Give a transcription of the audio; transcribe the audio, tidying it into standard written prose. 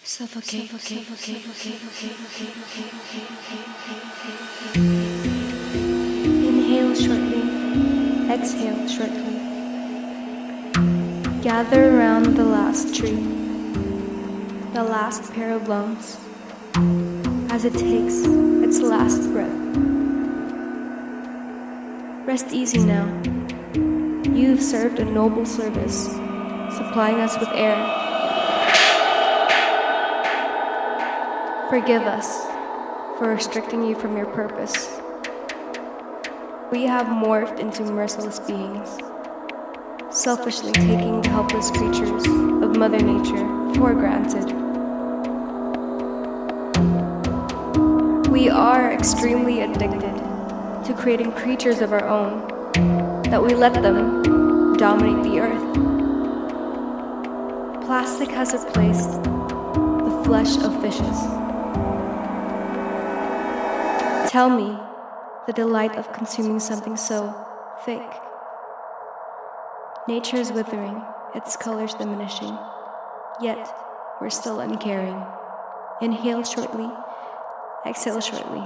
Suffocate. Inhale shortly, exhale shortly. Gather around the last tree, the last pair of lungs, as it takes its last breath. Rest easy now. You've served a noble service, supplying us with air. Forgive us for restricting you from your purpose. We have morphed into merciless beings, selfishly taking the helpless creatures of Mother Nature for granted. We are extremely addicted to creating creatures of our own, that we let them dominate the earth. Plastic has replaced the flesh of fishes. Tell me the delight of consuming something so fake. Nature is withering, its colors diminishing, yet we're still uncaring. Inhale shortly, exhale shortly.